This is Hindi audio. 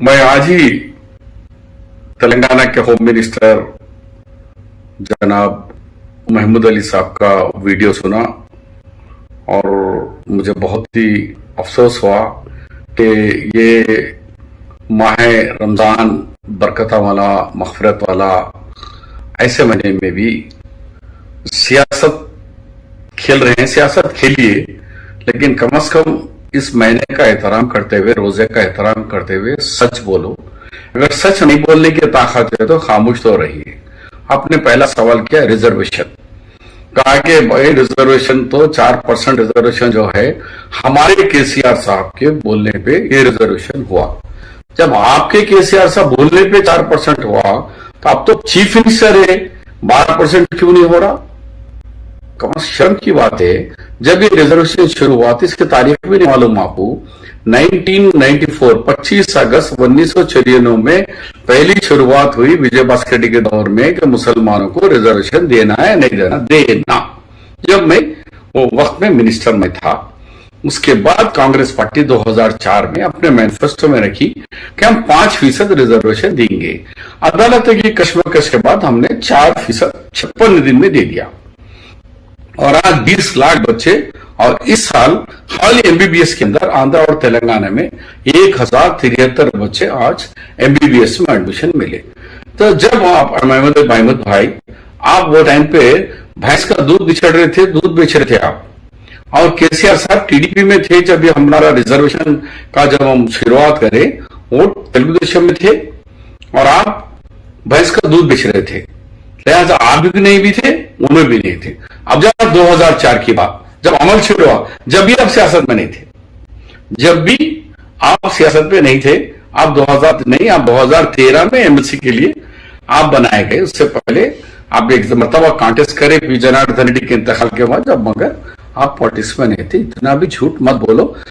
मैं आज ही तेलंगाना के होम मिनिस्टर जनाब महमूद अली साहब का वीडियो सुना और मुझे बहुत ही अफसोस हुआ कि ये माह रमजान बरकत वाला मग़फ़िरत वाला ऐसे महीने में भी सियासत खेल रहे हैं। सियासत खेलिए, लेकिन कम से कम इस महीने का एहतराम करते हुए, रोजे का एहतराम करते हुए सच बोलो। अगर सच नहीं बोलने की ताकत है तो खामोश तो रहिए। आपने पहला सवाल किया रिजर्वेशन, कहा कि भाई रिजर्वेशन तो 4% रिजर्वेशन जो है हमारे केसीआर साहब के बोलने पे ये रिजर्वेशन हुआ। जब आपके केसीआर साहब बोलने पे 4% हुआ तो अब तो चीफ मिनिस्टर है, 12% क्यों नहीं हो रहा? कम शर्म की बात है। जब ये रिजर्वेशन शुरू हुआ थी, इसकी तारीख भी नहीं मालूम आपको। 1994 25 अगस्त 1994 में पहली शुरुआत हुई विजय भास्कर रेड्डी के दौर में कि मुसलमानों को रिजर्वेशन देना है नहीं देना। जब मैं वो वक्त में मिनिस्टर में था, उसके बाद कांग्रेस पार्टी 2004 में अपने मैनिफेस्टो में रखी कि हम 5% रिजर्वेशन देंगे। अदालत की कशमकश के बाद हमने 4% 56 दिन में दे दिया और आज 20 लाख बच्चे, और इस साल खाली एमबीबीएस के अंदर आंध्र और तेलंगाना में 1073 बच्चे आज एमबीबीएस में एडमिशन मिले। तो जब आप महमूद भाई आप वो टाइम पे भैंस का दूध बिछड़ रहे थे, दूध बेच रहे थे आप, और केसीआर साहब टीडीपी में थे जब हमारा रिजर्वेशन का जब हम शुरुआत करें, वो तेलुगु देशम में थे और आप भैंस का दूध बेच रहे थे। लिहाजा आप भी नहीं भी थे, उनमें भी नहीं थे। अब जब 2004 की बात जब अमल शुरू हुआ, जब भी आप सियासत में नहीं थे, जब भी आप सियासत में नहीं थे, आप 2013 में एमएलसी के लिए आप बनाए गए। उससे पहले आप एक मरतबा कॉन्टेस्ट करे पी जनार्दन रेड्डी के इंतकाल के बाद, जब मगर आप पॉलिटिक्स में नहीं थे। इतना भी झूठ मत बोलो।